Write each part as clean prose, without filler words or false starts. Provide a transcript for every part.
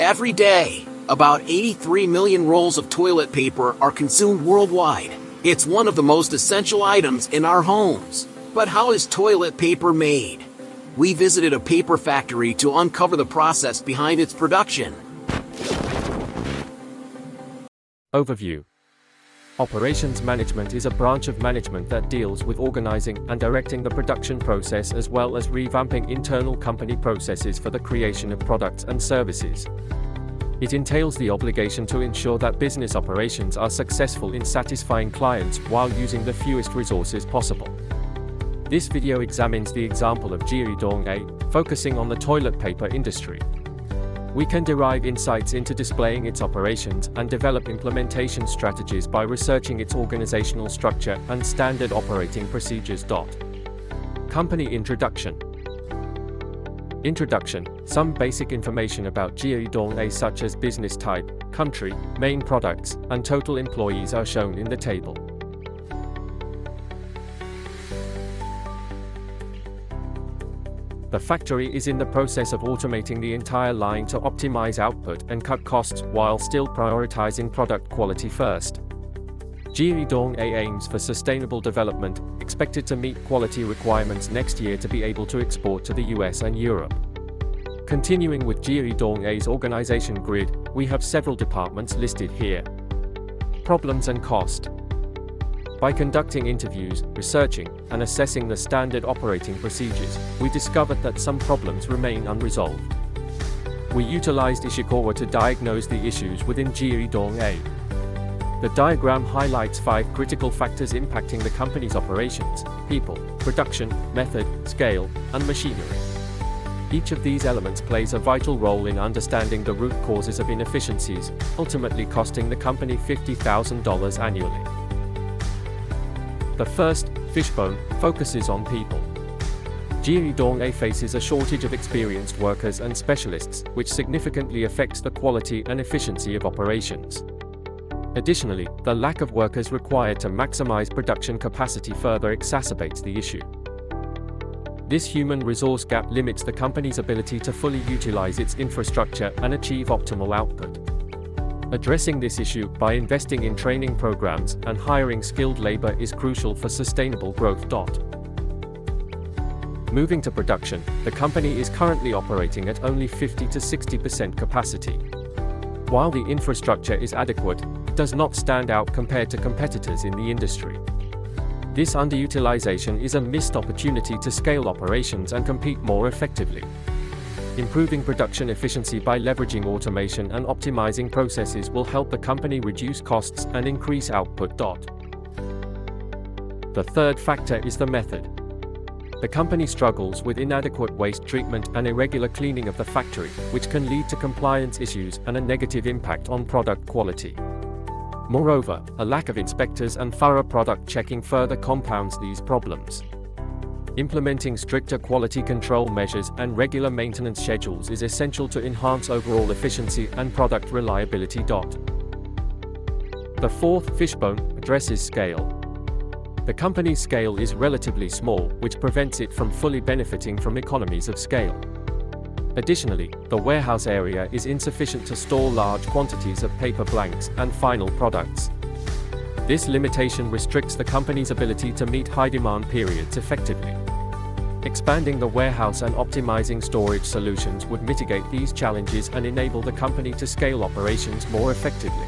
Every day, about 83 million rolls of toilet paper are consumed worldwide. It's one of the most essential items in our homes. But how is toilet paper made? We visited a paper factory to uncover the process behind its production. Overview. Operations management is a branch of management that deals with organizing and directing the production process as well as revamping internal company processes for the creation of products and services. It entails the obligation to ensure that business operations are successful in satisfying clients while using the fewest resources possible. This video examines the example of Giấy, focusing on the toilet paper industry. We can derive insights into displaying its operations and develop implementation strategies by researching its organizational structure and standard operating procedures. Company introduction. Introduction. Some basic information about Giấy such as business type, country, main products, and total employees are shown in the table. The factory is in the process of automating the entire line to optimize output and cut costs while still prioritizing product quality first. Giấy aims for sustainable development, expected to meet quality requirements next year to be able to export to the US and Europe. Continuing with Giấy organization grid, we have several departments listed here. Problems and cost. By conducting interviews, researching, and assessing the standard operating procedures, we discovered that some problems remain unresolved. We utilized Ishikawa to diagnose the issues within Giấy. The diagram highlights 5 critical factors impacting the company's operations: people, production, method, scale, and machinery. Each of these elements plays a vital role in understanding the root causes of inefficiencies, ultimately costing the company $50,000 annually. The first, fishbone, focuses on people. Giấy faces a shortage of experienced workers and specialists, which significantly affects the quality and efficiency of operations. Additionally, the lack of workers required to maximize production capacity further exacerbates the issue. This human resource gap limits the company's ability to fully utilize its infrastructure and achieve optimal output. Addressing this issue by investing in training programs and hiring skilled labor is crucial for sustainable growth. Moving to production, the company is currently operating at only 50 to 60% capacity. While the infrastructure is adequate, it does not stand out compared to competitors in the industry. This underutilization is a missed opportunity to scale operations and compete more effectively. Improving production efficiency by leveraging automation and optimizing processes will help the company reduce costs and increase output. The third factor is the method. The company struggles with inadequate waste treatment and irregular cleaning of the factory, which can lead to compliance issues and a negative impact on product quality. Moreover, a lack of inspectors and thorough product checking further compounds these problems. Implementing stricter quality control measures and regular maintenance schedules is essential to enhance overall efficiency and product reliability. The fourth, fishbone, addresses scale. The company's scale is relatively small, which prevents it from fully benefiting from economies of scale. Additionally, the warehouse area is insufficient to store large quantities of paper blanks and final products. This limitation restricts the company's ability to meet high demand periods effectively. Expanding the warehouse and optimizing storage solutions would mitigate these challenges and enable the company to scale operations more effectively.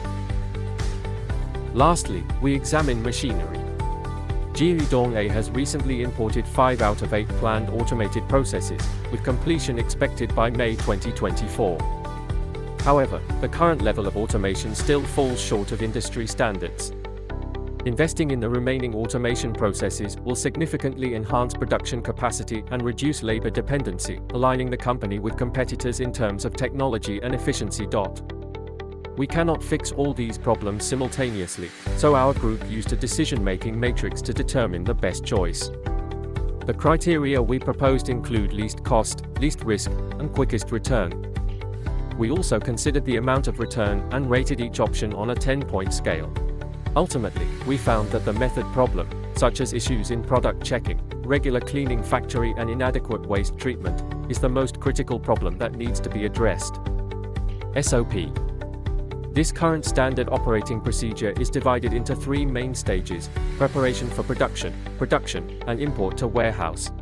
Lastly, we examine machinery. Giấy has recently imported 5 out of 8 planned automated processes, with completion expected by May 2024. However, the current level of automation still falls short of industry standards. Investing in the remaining automation processes will significantly enhance production capacity and reduce labor dependency, aligning the company with competitors in terms of technology and efficiency. We cannot fix all these problems simultaneously, so our group used a decision-making matrix to determine the best choice. The criteria we proposed include least cost, least risk, and quickest return. We also considered the amount of return and rated each option on a 10-point scale. Ultimately, we found that the method problem, such as issues in product checking, regular cleaning factory and inadequate waste treatment, is the most critical problem that needs to be addressed. SOP. This current standard operating procedure is divided into 3 main stages: preparation for production, and import to warehouse.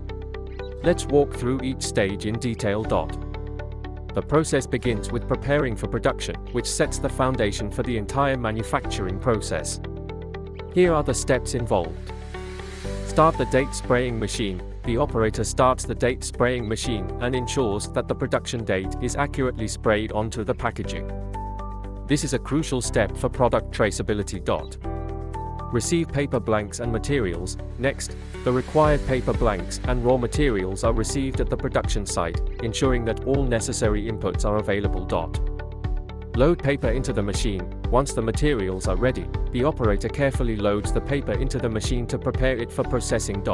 Let's walk through each stage in detail. The process begins with preparing for production, which sets the foundation for the entire manufacturing process. Here are the steps involved. Start the date spraying machine. The operator starts the date spraying machine and ensures that the production date is accurately sprayed onto the packaging. This is a crucial step for product traceability. Receive paper blanks and materials. Next, the required paper blanks and raw materials are received at the production site, ensuring that all necessary inputs are available. Load paper into the machine. Once the materials are ready, the operator carefully loads the paper into the machine to prepare it for processing.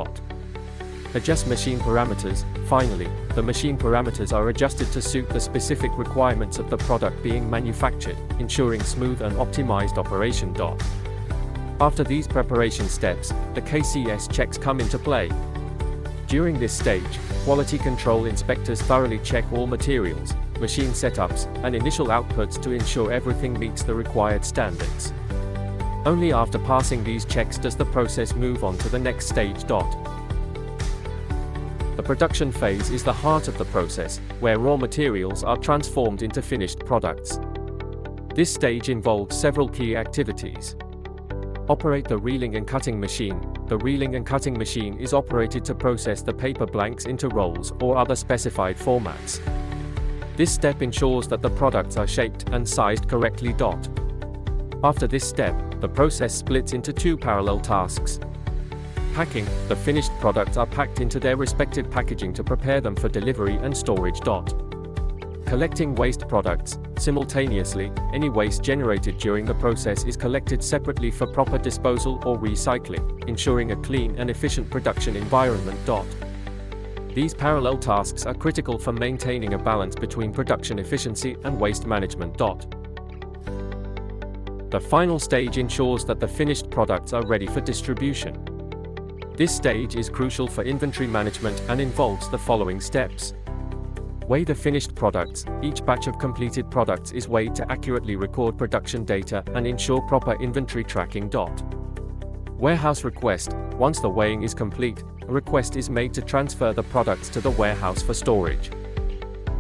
Adjust machine parameters. Finally, the machine parameters are adjusted to suit the specific requirements of the product being manufactured, ensuring smooth and optimized operation. After these preparation steps, the KCS checks come into play. During this stage, quality control inspectors thoroughly check all materials, machine setups, and initial outputs to ensure everything meets the required standards. Only after passing these checks does the process move on to the next stage. The production phase is the heart of the process, where raw materials are transformed into finished products. This stage involves several key activities. Operate the reeling and cutting machine. The reeling and cutting machine is operated to process the paper blanks into rolls or other specified formats. This step ensures that the products are shaped and sized correctly. After this step, the process splits into 2 parallel tasks. Packing. The finished products are packed into their respective packaging to prepare them for delivery and storage. Collecting waste products. Simultaneously, any waste generated during the process is collected separately for proper disposal or recycling, ensuring a clean and efficient production environment. These parallel tasks are critical for maintaining a balance between production efficiency and waste management. The final stage ensures that the finished products are ready for distribution. This stage is crucial for inventory management and involves the following steps. Weigh the finished products. Each batch of completed products is weighed to accurately record production data and ensure proper inventory tracking. Warehouse request. Once the weighing is complete, a request is made to transfer the products to the warehouse for storage.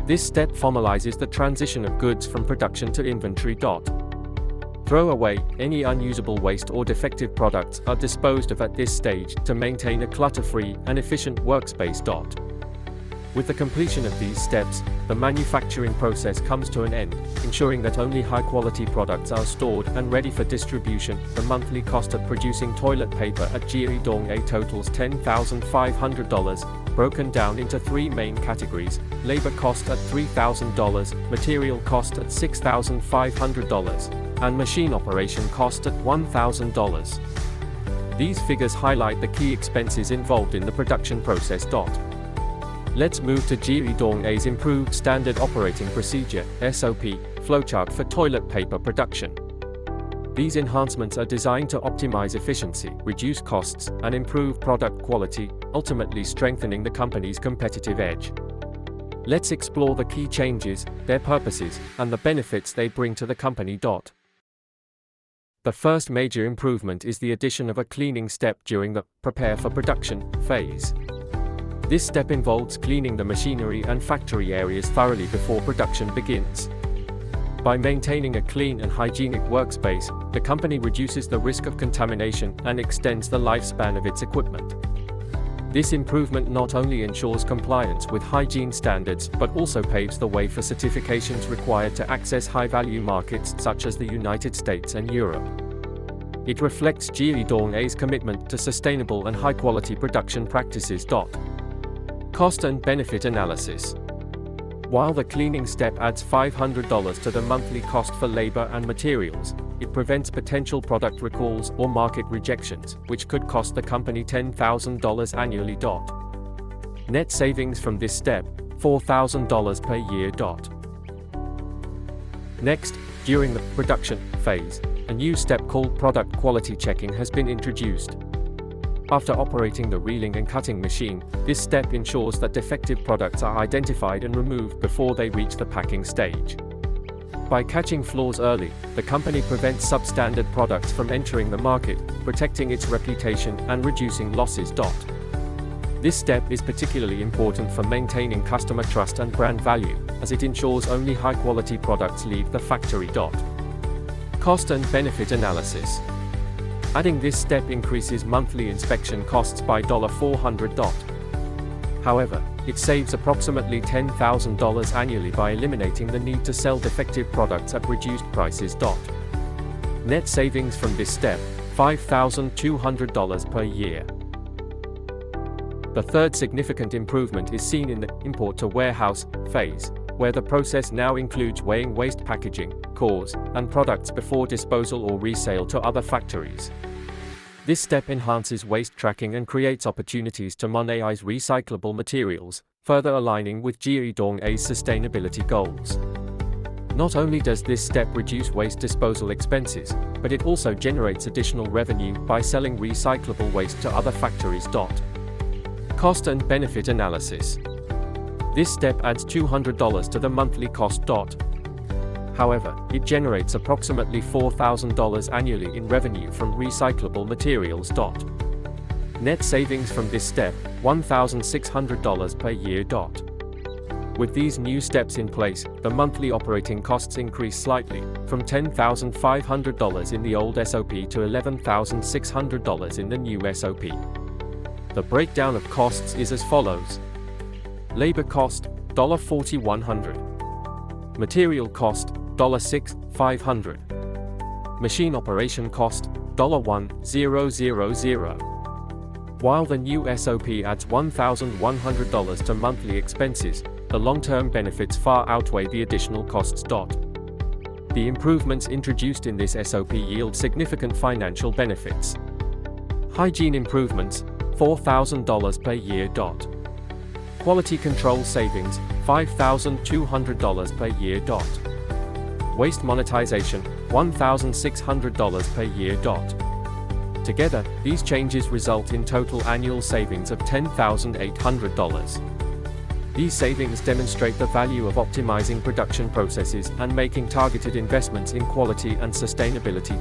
This step formalizes the transition of goods from production to inventory. Throw away. Any unusable waste or defective products are disposed of at this stage to maintain a clutter-free and efficient workspace. With the completion of these steps, the manufacturing process comes to an end, ensuring that only high-quality products are stored and ready for distribution. The monthly cost of producing toilet paper at Giấy totals $10,500, broken down into 3 main categories: labor cost at $3,000, material cost at $6,500, and machine operation cost at $1,000. These figures highlight the key expenses involved in the production process. Let's move to Giıy's improved standard operating procedure (SOP) flowchart for toilet paper production. These enhancements are designed to optimize efficiency, reduce costs, and improve product quality, ultimately strengthening the company's competitive edge. Let's explore the key changes, their purposes, and the benefits they bring to the company. The first major improvement is the addition of a cleaning step during the prepare for production phase. This step involves cleaning the machinery and factory areas thoroughly before production begins. By maintaining a clean and hygienic workspace, the company reduces the risk of contamination and extends the lifespan of its equipment. This improvement not only ensures compliance with hygiene standards but also paves the way for certifications required to access high-value markets such as the United States and Europe. It reflects Giıy's commitment to sustainable and high-quality production practices. Cost and benefit analysis. While the cleaning step adds $500 to the monthly cost for labor and materials, it prevents potential product recalls or market rejections, which could cost the company $10,000 annually. Net savings from this step, $4,000 per year. Next, during the production phase, a new step called product quality checking has been introduced. After operating the reeling and cutting machine, this step ensures that defective products are identified and removed before they reach the packing stage. By catching flaws early, the company prevents substandard products from entering the market, protecting its reputation and reducing losses. This step is particularly important for maintaining customer trust and brand value, as it ensures only high-quality products leave the factory. Cost and benefit analysis. Adding this step increases monthly inspection costs by $400. However, it saves approximately $10,000 annually by eliminating the need to sell defective products at reduced prices. Net savings from this step, $5,200 per year. The third significant improvement is seen in the import-to-warehouse phase, where the process now includes weighing waste packaging, cores, and products before disposal or resale to other factories. This step enhances waste tracking and creates opportunities to monetize recyclable materials, further aligning with Giấy Dong's sustainability goals. Not only does this step reduce waste disposal expenses, but it also generates additional revenue by selling recyclable waste to other factories. Cost and benefit analysis. This step adds $200 to the monthly cost. However, it generates approximately $4,000 annually in revenue from recyclable materials. Net savings from this step, $1,600 per year. With these new steps in place, the monthly operating costs increase slightly, from $10,500 in the old SOP to $11,600 in the new SOP. The breakdown of costs is as follows. Labor cost, $4,100. Material cost, $6,500. Machine operation cost, $1,000. While the new SOP adds $1,100 to monthly expenses, the long-term benefits far outweigh the additional costs. The improvements introduced in this SOP yield significant financial benefits. Hygiene improvements, $4,000 per year. Quality control savings, $5,200 per year. Waste monetization, $1,600 per year. Together, these changes result in total annual savings of $10,800. These savings demonstrate the value of optimizing production processes and making targeted investments in quality and sustainability.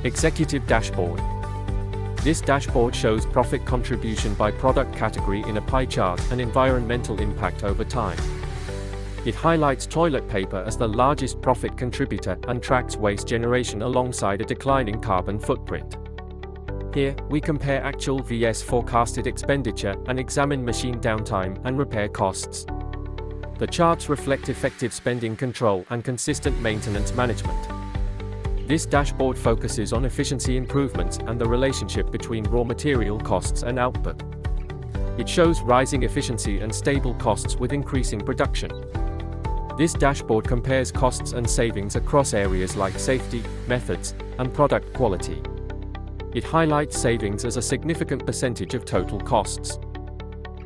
Executive Dashboard. This dashboard shows profit contribution by product category in a pie chart and environmental impact over time. It highlights toilet paper as the largest profit contributor and tracks waste generation alongside a declining carbon footprint. Here, we compare actual vs forecasted expenditure and examine machine downtime and repair costs. The charts reflect effective spending control and consistent maintenance management. This dashboard focuses on efficiency improvements and the relationship between raw material costs and output. It shows rising efficiency and stable costs with increasing production. This dashboard compares costs and savings across areas like safety, methods, and product quality. It highlights savings as a significant percentage of total costs.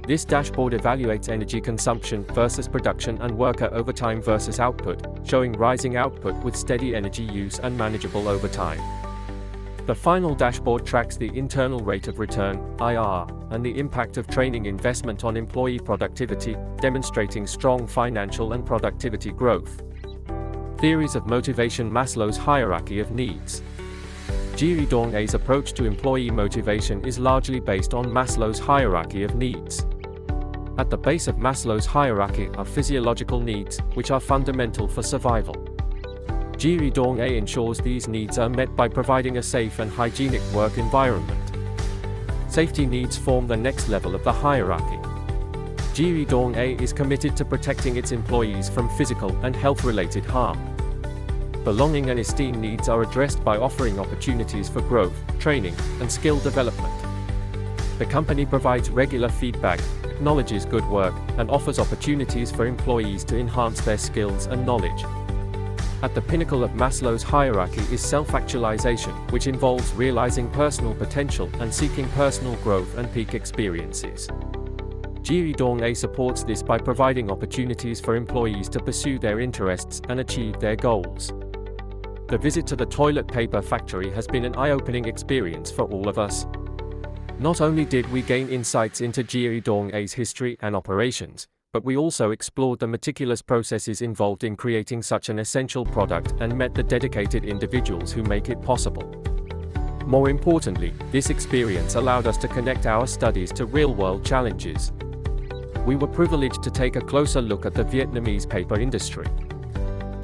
This dashboard evaluates energy consumption versus production and worker overtime versus output, showing rising output with steady energy use and manageable overtime. The final dashboard tracks the internal rate of return, IR, and the impact of training investment on employee productivity, demonstrating strong financial and productivity growth. Theories of motivation. Maslow's hierarchy of needs. Giấy Dong's approach to employee motivation is largely based on Maslow's hierarchy of needs. At the base of Maslow's hierarchy are physiological needs, which are fundamental for survival. Giấy Dong ensures these needs are met by providing a safe and hygienic work environment. Safety needs form the next level of the hierarchy. Giấy Dong is committed to protecting its employees from physical and health-related harm. Belonging and esteem needs are addressed by offering opportunities for growth, training, and skill development. The company provides regular feedback, acknowledges good work, and offers opportunities for employees to enhance their skills and knowledge. At the pinnacle of Maslow's hierarchy is self-actualization, which involves realizing personal potential and seeking personal growth and peak experiences. Giấy Dong supports this by providing opportunities for employees to pursue their interests and achieve their goals. The visit to the toilet paper factory has been an eye-opening experience for all of us. Not only did we gain insights into Giấy Dong's history and operations, but we also explored the meticulous processes involved in creating such an essential product and met the dedicated individuals who make it possible. More importantly, this experience allowed us to connect our studies to real-world challenges. We were privileged to take a closer look at the Vietnamese paper industry.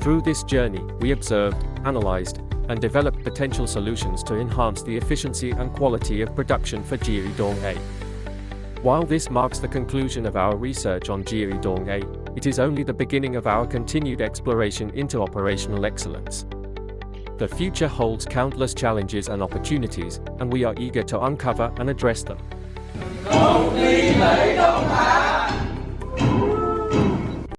Through this journey, we observed, analyzed, and developed potential solutions to enhance the efficiency and quality of production for Giấy Đông. While this marks the conclusion of our research on Giấy Đông, it is only the beginning of our continued exploration into operational excellence. The future holds countless challenges and opportunities, and we are eager to uncover and address them.